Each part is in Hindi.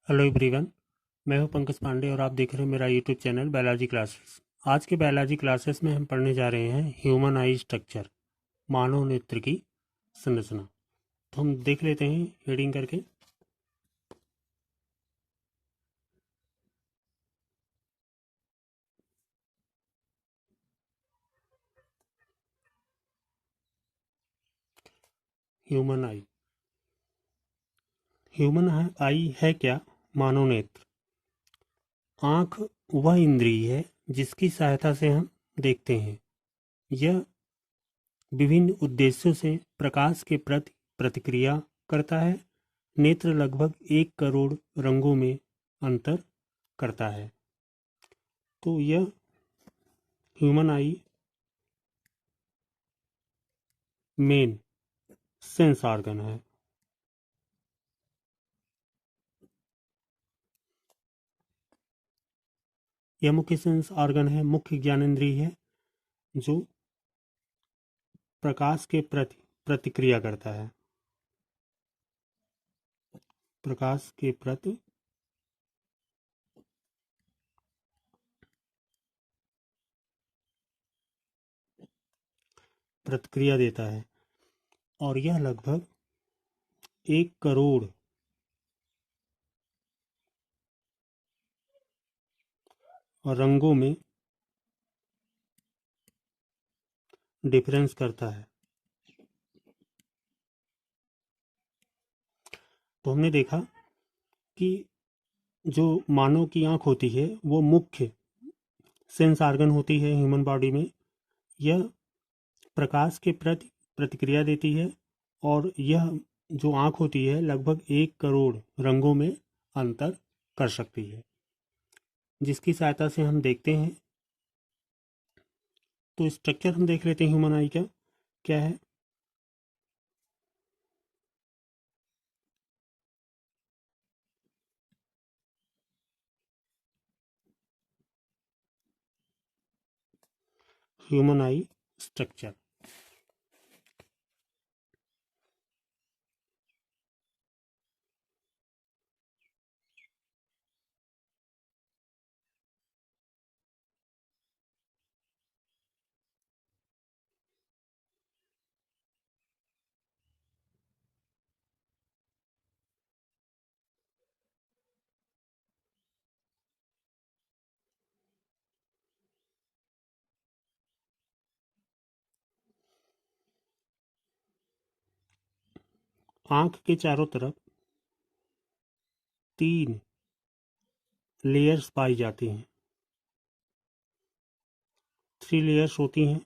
Hello everyone. मैं हूं पंकज पांडे और आप देख रहे हैं मेरा यूट्यूब चैनल बायोलॉजी क्लासेस। आज के बायोलॉजी क्लासेस में हम पढ़ने जा रहे हैं ह्यूमन आई स्ट्रक्चर, मानव नेत्र की संरचना। तो हम देख लेते हैं हेडिंग करके। ह्यूमन आई। ह्यूमन आई है क्या? मानव नेत्र। आँख वह इंद्रिय है जिसकी सहायता से हम देखते हैं। यह विभिन्न उद्देश्यों से प्रकाश के प्रति प्रतिक्रिया करता है। नेत्र लगभग 1 करोड़ रंगों में अंतर करता है। तो यह ह्यूमन आई मेन सेंस ऑर्गन है। यह मुख्य सेंस ऑर्गन है, मुख्य ज्ञानेंद्रिय है जो प्रकाश के प्रति प्रतिक्रिया करता है। प्रकाश के प्रति प्रतिक्रिया देता है और यह लगभग 1 करोड़ रंगों में डिफरेंस करता है। तो हमने देखा कि जो मानव की आंख होती है वो मुख्य सेंस ऑर्गन होती है ह्यूमन बॉडी में। यह प्रकाश के प्रति प्रतिक्रिया देती है और यह जो आंख होती है लगभग 1 करोड़ रंगों में अंतर कर सकती है, जिसकी सहायता से हम देखते हैं। तो स्ट्रक्चर हम देख लेते हैं ह्यूमन आई का क्या है। ह्यूमन आई स्ट्रक्चर। आंख के चारों तरफ 3 लेयर्स पाई जाती हैं। 3 लेयर्स होती हैं।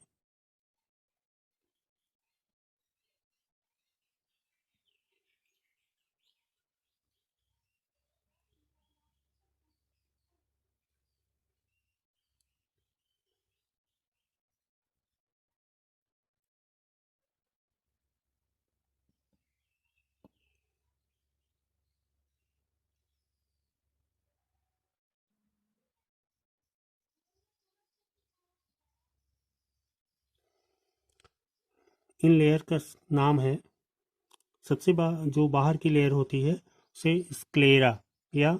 इन लेयर का नाम है, जो बाहर की लेयर होती है उसे स्क्लेरा या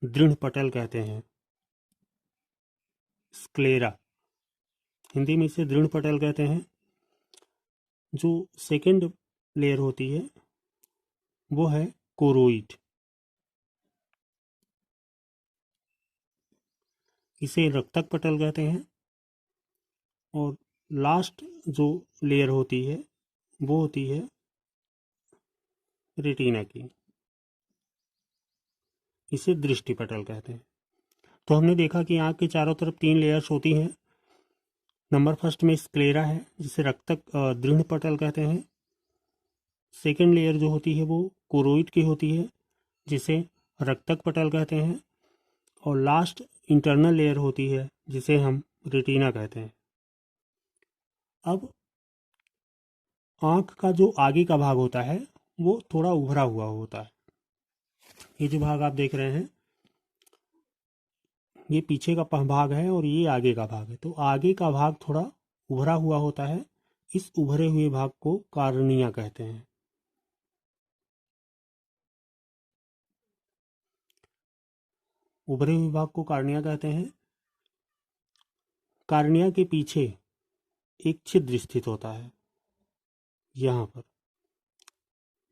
दृढ़ पटल कहते हैं। स्क्लेरा, हिंदी में इसे दृढ़ पटल कहते हैं। जो सेकंड लेयर होती है वो है कोरोइड। इसे रक्तक पटल कहते हैं। और लास्ट जो लेयर होती है वो होती है रेटिना की। इसे दृष्टि पटल कहते हैं। तो हमने देखा कि आँख के चारों तरफ 3 लेयर्स होती हैं। नंबर फर्स्ट में स्क्लेरा है जिसे रक्तक दृढ़ पटल कहते हैं। सेकेंड लेयर जो होती है वो कोरोइड की होती है जिसे रक्तक पटल कहते हैं। और लास्ट इंटरनल लेयर होती है जिसे हम रेटिना कहते हैं। अब आँख का जो आगे का भाग होता है वो थोड़ा उभरा हुआ होता है। ये जो भाग आप देख रहे हैं ये पीछे का भाग है और ये आगे का भाग है। तो आगे का भाग थोड़ा उभरा हुआ होता है। इस उभरे हुए भाग को कार्निया कहते हैं। उभरे हुए भाग को कार्निया कहते हैं। कार्निया के पीछे एक छिद्र स्थित होता है यहाँ पर,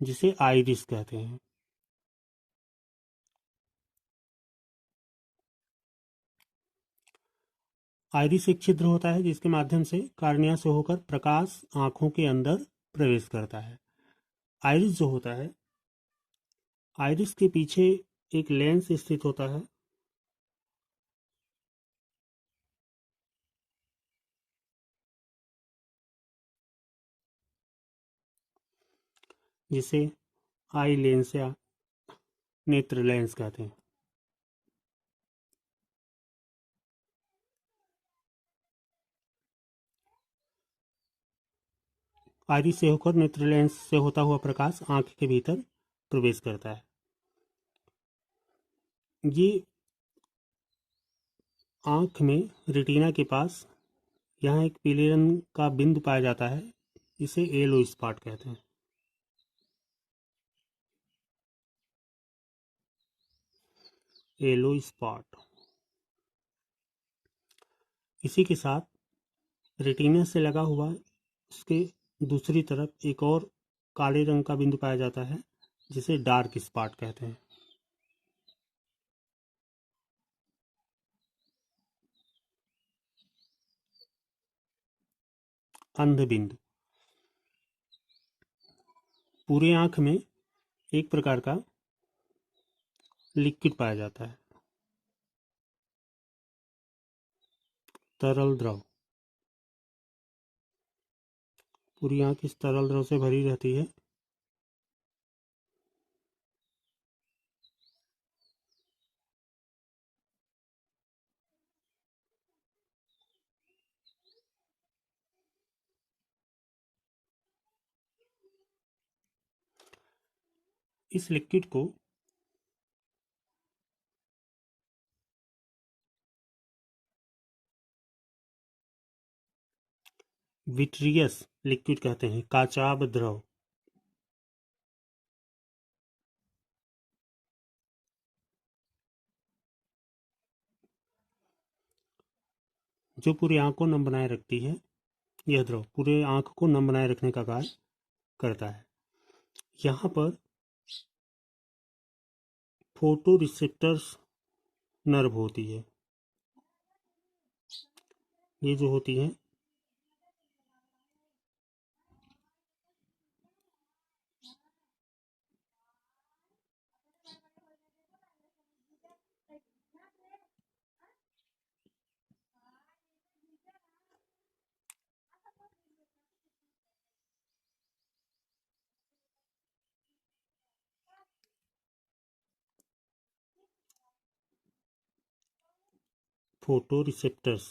जिसे आइरिस कहते हैं। आइरिस एक छिद्र होता है जिसके माध्यम से कार्निया से होकर प्रकाश आंखों के अंदर प्रवेश करता है। आइरिस जो होता है, आइरिस के पीछे एक लेंस स्थित होता है जिसे आई लेंस या नेत्र लेंस कहते हैं। आइरिस से होकर नेत्र लेंस से होता हुआ प्रकाश आंख के भीतर प्रवेश करता है। ये आंख में रेटिना के पास यहाँ एक पीले रंग का बिंदु पाया जाता है, इसे येलो स्पॉट कहते हैं। Yellow spot. इसी के साथ रेटिना से लगा हुआ उसके दूसरी तरफ एक और काले रंग का बिंदु पाया जाता है, जिसे डार्क स्पॉट कहते हैं। अंध बिंदु। पूरे आंख में एक प्रकार का लिक्विड पाया जाता है, तरल द्रव। पूरी आंख इस तरल द्रव से भरी रहती है। इस लिक्विड को विट्रियस लिक्विड कहते हैं, काचाभ द्रव। जो पूरी आंख को नम बनाए रखती है। यह द्रव पूरे आंख को नम बनाए रखने का कार्य करता है। यहाँ पर फोटो रिसेप्टर्स नर्व होती है। ये जो होती है photoreceptors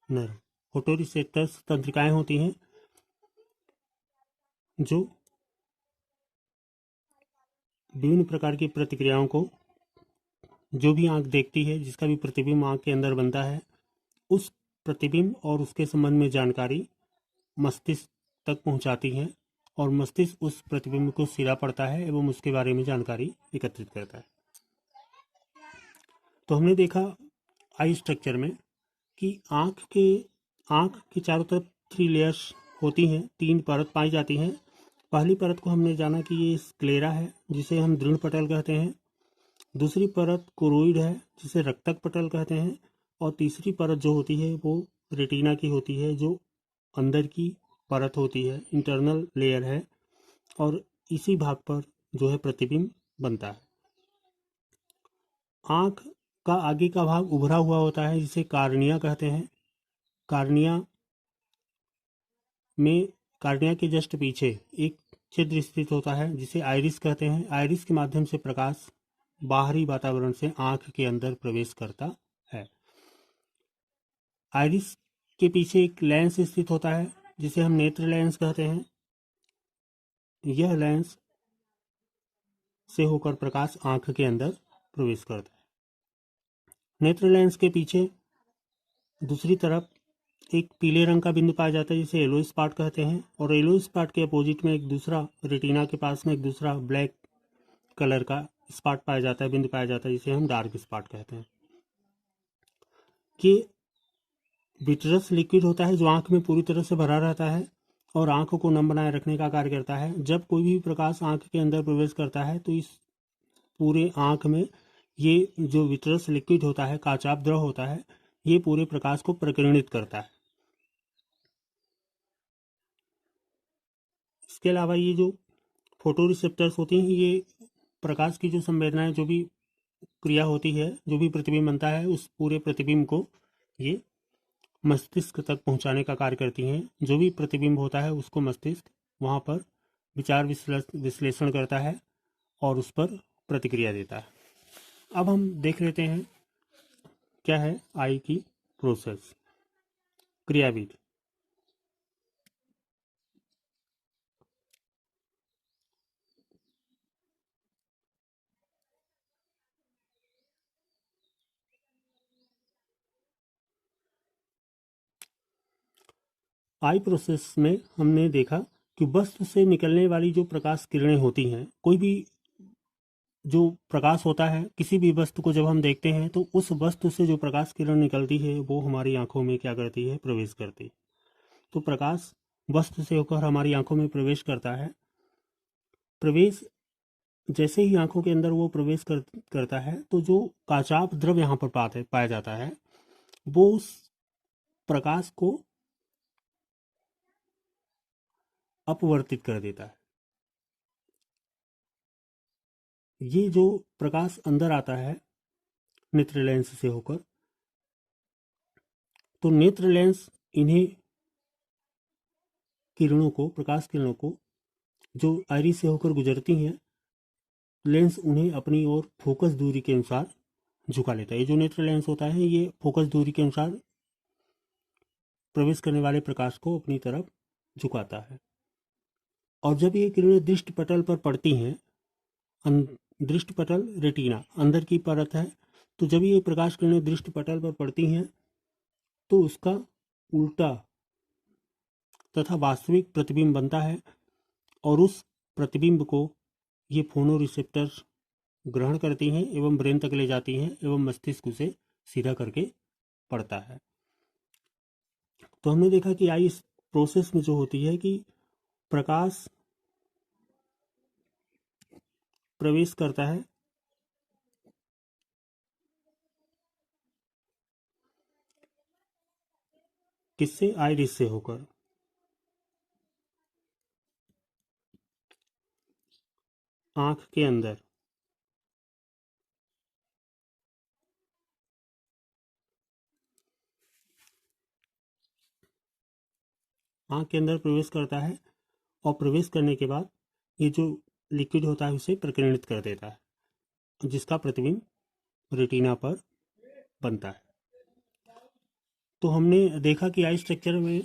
nerve. Photoreceptors तंत्रिकाएं होती हैं जो विभिन्न प्रकार की प्रतिक्रियाओं को, जो भी आंख देखती है, जिसका भी प्रतिबिंब आंख के अंदर बनता है, उस प्रतिबिंब और उसके संबंध में जानकारी मस्तिष्क तक पहुंचाती है और मस्तिष्क उस प्रतिबिंब को सिरा पड़ता है एवं उसके बारे में जानकारी एकत्रित करता है। तो हमने देखा आई स्ट्रक्चर में कि आंख के चारों तरफ 3 लेयर्स होती हैं, 3 परत पाई जाती हैं। पहली परत को हमने जाना कि ये स्क्लेरा है, जिसे हम दृढ़ पटल कहते हैं। दूसरी परत कोरोइड है, जिसे रक्तक पटल कहते हैं। और तीसरी परत जो होती है वो रेटिना की होती है, जो अंदर की परत होती है, इंटरनल लेयर है, और इसी भाग पर जो है प्रतिबिंब बनता है। आंख का आगे का भाग उभरा हुआ होता है, जिसे कार्निया कहते हैं। कार्निया में कार्निया के जस्ट पीछे एक छिद्र स्थित होता है, जिसे आइरिस कहते हैं। आइरिस के माध्यम से प्रकाश बाहरी वातावरण से आंख के अंदर प्रवेश करता है। आइरिस के पीछे एक लेंस स्थित होता है, जिसे हम नेत्र लेंस कहते हैं। यह लेंस से होकर प्रकाश आंख के अंदर प्रवेश करता है। नेत्र लेंस के पीछे दूसरी तरफ एक पीले रंग का बिंदु पाया जाता है जिसे येलो स्पॉट कहते हैं, और येलो स्पॉट के अपोजिट में एक दूसरा, रेटिना के पास में एक दूसरा ब्लैक कलर का स्पॉट पाया जाता है, बिंदु पाया जाता है जिसे हम डार्क स्पॉट कहते हैं। कि विट्रस लिक्विड होता है जो आंख में पूरी तरह से भरा रहता है और आंख को नम बनाए रखने का कार्य करता है। जब कोई भी प्रकाश आंख के अंदर प्रवेश करता है तो इस पूरे आंख में ये जो विट्रस लिक्विड होता है, काचाप द्रव होता है, ये पूरे प्रकाश को प्रकीर्णित करता है। इसके अलावा ये जो फोटो रिसेप्टर्स होती हैं, ये प्रकाश की जो संवेदनाएं, जो भी क्रिया होती है, जो भी प्रतिबिंब बनता है, उस पूरे प्रतिबिंब को ये मस्तिष्क तक पहुंचाने का कार्य करती हैं। जो भी प्रतिबिंब होता है उसको मस्तिष्क वहाँ पर विचार विश्लेषण करता है और उस पर प्रतिक्रिया देता है। अब हम देख लेते हैं क्या है आई की प्रोसेस, क्रियाविधि। आई प्रोसेस में हमने देखा कि वस्तु से निकलने वाली जो प्रकाश किरणें होती हैं, कोई भी जो प्रकाश होता है, किसी भी वस्तु को जब हम देखते हैं तो उस वस्तु से जो प्रकाश किरण निकलती है वो हमारी आंखों में क्या करती है, प्रवेश करती है। तो प्रकाश वस्तु से होकर हमारी आंखों में प्रवेश करता है। प्रवेश जैसे ही आंखों के अंदर वो प्रवेश करता है तो जो काचाप द्रव यहाँ पर पाया जाता है वो उस प्रकाश को अपवर्तित कर देता है। ये जो प्रकाश अंदर आता है नेत्र लेंस से होकर, तो नेत्र लेंस इन्हें किरणों को, प्रकाश किरणों को जो आइरिस से होकर गुजरती हैं, लेंस उन्हें अपनी ओर फोकस दूरी के अनुसार झुका लेता है। ये जो नेत्र लेंस होता है ये फोकस दूरी के अनुसार प्रवेश करने वाले प्रकाश को अपनी तरफ झुकाता है। और जब ये किरणें दृष्टि पटल पर पड़ती हैं, दृष्टि पटल रेटिना अंदर की परत है, तो जब ये प्रकाश किरणें दृष्टि पटल पर पड़ती हैं तो उसका उल्टा तथा वास्तविक प्रतिबिंब बनता है और उस प्रतिबिंब को ये फोनो रिसेप्टर्स ग्रहण करती हैं एवं ब्रेन तक ले जाती हैं एवं मस्तिष्क उसे सीधा करके पड़ता है। तो हमने देखा कि आई इस प्रोसेस में जो होती है कि प्रकाश प्रवेश करता है किससे, आइरिस से होकर। आंख के अंदर आंख के अंदर प्रवेश करता है और प्रवेश करने के बाद ये जो लिक्विड होता है उसे प्रकीर्णित कर देता है, जिसका प्रतिबिंब रेटिना पर बनता है। तो हमने देखा कि आई स्ट्रक्चर में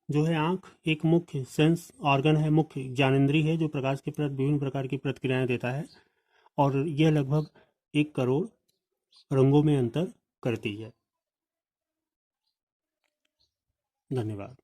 जो है आंख एक मुख्य सेंस ऑर्गन है, मुख्य ज्ञानेंद्रिय है जो प्रकाश के प्रति विभिन्न प्रकार की प्रतिक्रियाएं देता है और यह लगभग 1 करोड़ रंगों में अंतर करती है। धन्यवाद।